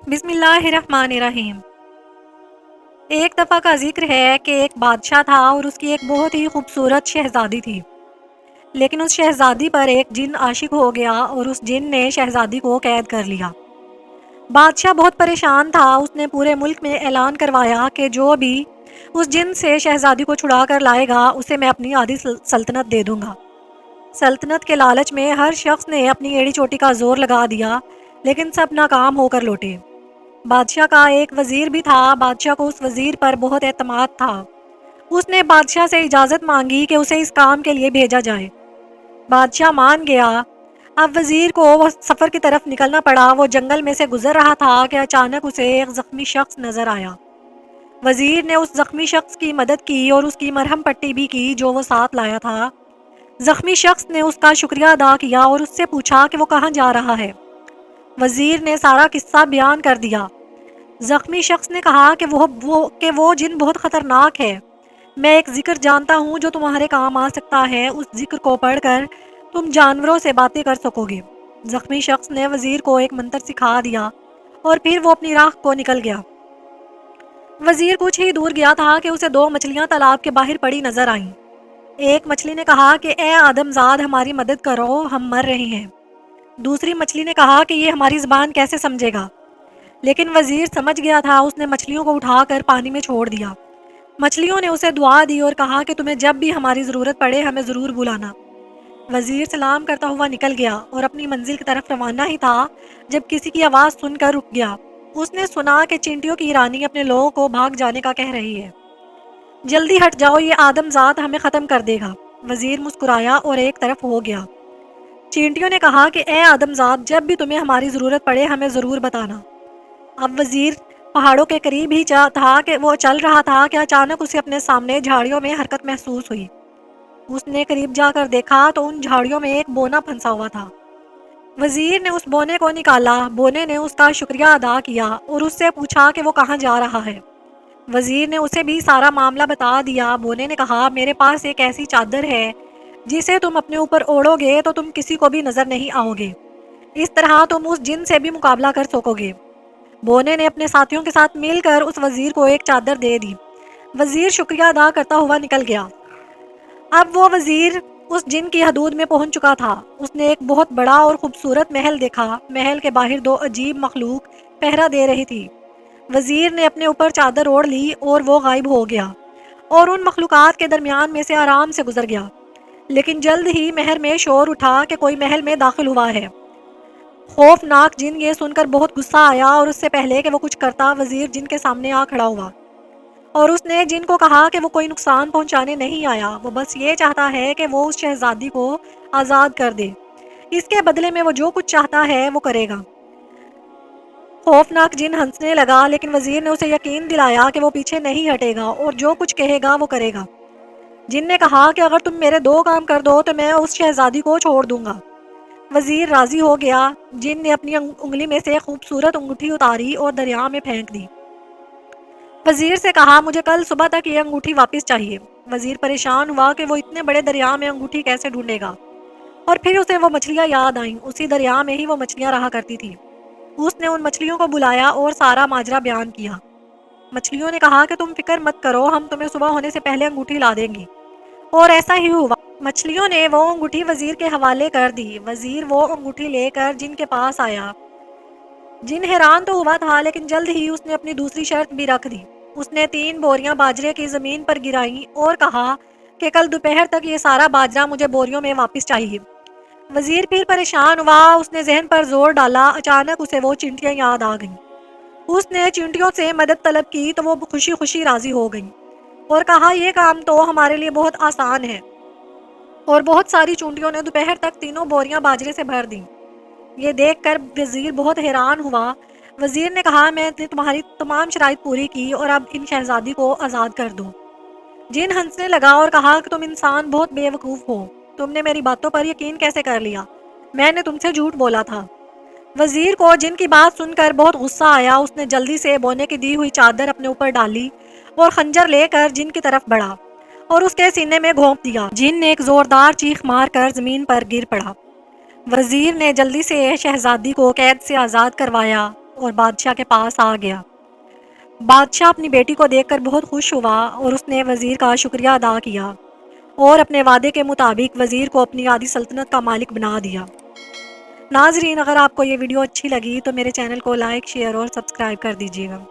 بسم اللہ الرحمن الرحیم۔ ایک دفعہ کا ذکر ہے کہ ایک بادشاہ تھا اور اس کی ایک بہت ہی خوبصورت شہزادی تھی، لیکن اس شہزادی پر ایک جن عاشق ہو گیا اور اس جن نے شہزادی کو قید کر لیا۔ بادشاہ بہت پریشان تھا، اس نے پورے ملک میں اعلان کروایا کہ جو بھی اس جن سے شہزادی کو چھڑا کر لائے گا اسے میں اپنی آدھی سلطنت دے دوں گا۔ سلطنت کے لالچ میں ہر شخص نے اپنی ایڑی چوٹی کا زور لگا دیا، لیکن سب ناکام ہو کر لوٹے۔ بادشاہ کا ایک وزیر بھی تھا، بادشاہ کو اس وزیر پر بہت اعتماد تھا۔ اس نے بادشاہ سے اجازت مانگی کہ اسے اس کام کے لیے بھیجا جائے۔ بادشاہ مان گیا۔ اب وزیر کو وہ سفر کی طرف نکلنا پڑا۔ وہ جنگل میں سے گزر رہا تھا کہ اچانک اسے ایک زخمی شخص نظر آیا۔ وزیر نے اس زخمی شخص کی مدد کی اور اس کی مرہم پٹی بھی کی جو وہ ساتھ لایا تھا۔ زخمی شخص نے اس کا شکریہ ادا کیا اور اس سے پوچھا کہ وہ کہاں جا رہا ہے۔ وزیر نے سارا قصہ بیان کر دیا۔ زخمی شخص نے کہا کہ وہ جن بہت خطرناک ہے۔ میں ایک ذکر جانتا ہوں جو تمہارے کام آ سکتا ہے، اس ذکر کو پڑھ کر تم جانوروں سے باتیں کر سکو گے۔ زخمی شخص نے وزیر کو ایک منتر سکھا دیا اور پھر وہ اپنی راہ کو نکل گیا۔ وزیر کچھ ہی دور گیا تھا کہ اسے دو مچھلیاں تالاب کے باہر پڑی نظر آئیں۔ ایک مچھلی نے کہا کہ اے آدم زاد ہماری مدد کرو، ہم مر رہے ہیں۔ دوسری مچھلی نے کہا کہ یہ ہماری زبان کیسے سمجھے گا، لیکن وزیر سمجھ گیا تھا۔ اس نے مچھلیوں کو اٹھا کر پانی میں چھوڑ دیا۔ مچھلیوں نے اسے دعا دی اور کہا کہ تمہیں جب بھی ہماری ضرورت پڑے ہمیں ضرور بلانا۔ وزیر سلام کرتا ہوا نکل گیا اور اپنی منزل کی طرف روانہ ہی تھا جب کسی کی آواز سن کر رک گیا۔ اس نے سنا کہ چینٹیوں کی رانی اپنے لوگوں کو بھاگ جانے کا کہہ رہی ہے۔ جلدی ہٹ جاؤ، یہ آدم زاد ہمیں ختم کر دے گا۔ وزیر مسکرایا اور ایک طرف ہو گیا۔ چینٹیوں نے کہا کہ اے آدم زاد جب بھی تمہیں ہماری ضرورت پڑے ہمیں ضرور بتانا۔ اب وزیر پہاڑوں کے قریب ہی تھا کہ وہ چل رہا تھا کہ اچانک اسے اپنے سامنے جھاڑیوں میں حرکت محسوس ہوئی۔ اس نے قریب جا کر دیکھا تو ان جھاڑیوں میں ایک بونا پھنسا ہوا تھا۔ وزیر نے اس بونے کو نکالا۔ بونے نے اس کا شکریہ ادا کیا اور اس سے پوچھا کہ وہ کہاں جا رہا ہے۔ وزیر نے اسے بھی سارا معاملہ بتا دیا۔ بونے نے کہا میرے پاس ایک ایسی چادر ہے جسے تم اپنے اوپر اوڑھو گے تو تم کسی کو بھی نظر نہیں آؤ گے۔ اس طرح تم اس جن سے بھی مقابلہ کر سکو گے۔ بونے نے اپنے ساتھیوں کے ساتھ مل کر اس وزیر کو ایک چادر دے دی۔ وزیر شکریہ ادا کرتا ہوا نکل گیا۔ اب وہ وزیر اس جن کی حدود میں پہنچ چکا تھا۔ اس نے ایک بہت بڑا اور خوبصورت محل دیکھا۔ محل کے باہر دو عجیب مخلوق پہرا دے رہی تھی۔ وزیر نے اپنے اوپر چادر اوڑھ لی اور وہ غائب ہو گیا اور ان مخلوقات کے درمیان میں سے آرام سے گزر گیا۔ لیکن جلد ہی محل میں شور اٹھا کہ کوئی محل میں داخل ہوا ہے۔ خوفناک جن یہ سن کر بہت غصہ آیا اور اس سے پہلے کہ وہ کچھ کرتا وزیر جن کے سامنے آ کھڑا ہوا اور اس نے جن کو کہا کہ وہ کوئی نقصان پہنچانے نہیں آیا، وہ بس یہ چاہتا ہے کہ وہ اس شہزادی کو آزاد کر دے۔ اس کے بدلے میں وہ جو کچھ چاہتا ہے وہ کرے گا۔ خوفناک جن ہنسنے لگا، لیکن وزیر نے اسے یقین دلایا کہ وہ پیچھے نہیں ہٹے گا اور جو کچھ کہے گا وہ کرے گا۔ جن نے کہا کہ اگر تم میرے دو کام کر دو تو میں اس شہزادی کو چھوڑ دوں گا۔ وزیر راضی ہو گیا۔ جن نے اپنی انگلی میں سے خوبصورت انگوٹھی اتاری اور دریا میں پھینک دی۔ وزیر سے کہا مجھے کل صبح تک یہ انگوٹھی واپس چاہیے۔ وزیر پریشان ہوا کہ وہ اتنے بڑے دریا میں انگوٹھی کیسے ڈھونڈے گا، اور پھر اسے وہ مچھلیاں یاد آئیں۔ اسی دریا میں ہی وہ مچھلیاں رہا کرتی تھی۔ اس نے ان مچھلیوں کو بلایا اور سارا ماجرا بیان کیا۔ مچھلیوں نے کہا کہ تم فکر مت کرو، ہم تمہیں صبح ہونے سے پہلے انگوٹھی لا دیں گی، اور ایسا ہی ہوا۔ مچھلیوں نے وہ انگوٹھی وزیر کے حوالے کر دی۔ وزیر وہ انگوٹھی لے کر جن کے پاس آیا۔ جن حیران تو ہوا تھا، لیکن جلد ہی اس نے اپنی دوسری شرط بھی رکھ دی۔ اس نے 3 بوریاں باجرے کی زمین پر گرائیں اور کہا کہ کل دوپہر تک یہ سارا باجرہ مجھے بوریوں میں واپس چاہیے۔ وزیر پھر پریشان ہوا۔ اس نے ذہن پر زور ڈالا۔ اچانک اسے وہ چینٹیاں یاد آ گئیں۔ اس نے چینٹیوں سے مدد طلب کی تو وہ خوشی خوشی راضی ہو گئیں اور کہا یہ کام تو ہمارے لیے بہت آسان ہے، اور بہت ساری چونٹیوں نے دوپہر تک 3 بوریاں باجرے سے بھر دیں۔ یہ دیکھ کر وزیر بہت حیران ہوا۔ وزیر نے کہا میں نے تمہاری تمام شرائط پوری کی اور اب ان شہزادی کو آزاد کر دو۔ جن ہنسنے لگا اور کہا کہ تم انسان بہت بے وقوف ہو، تم نے میری باتوں پر یقین کیسے کر لیا؟ میں نے تم سے جھوٹ بولا تھا۔ وزیر کو جن کی بات سن کر بہت غصہ آیا۔ اس نے جلدی سے بونے کی دی ہوئی چادر اپنے اوپر ڈالی اور خنجر لے کر جن کی طرف بڑھا اور اس کے سینے میں گھونپ دیا۔ جن نے ایک زوردار چیخ مار کر زمین پر گر پڑا۔ وزیر نے جلدی سے شہزادی کو قید سے آزاد کروایا اور بادشاہ کے پاس آ گیا۔ بادشاہ اپنی بیٹی کو دیکھ کر بہت خوش ہوا اور اس نے وزیر کا شکریہ ادا کیا اور اپنے وعدے کے مطابق وزیر کو اپنی آدھی سلطنت کا مالک بنا دیا۔ ناظرین، اگر آپ کو یہ ویڈیو اچھی لگی تو میرے چینل کو لائک، شیئر اور سبسکرائب کر دیجیے گا۔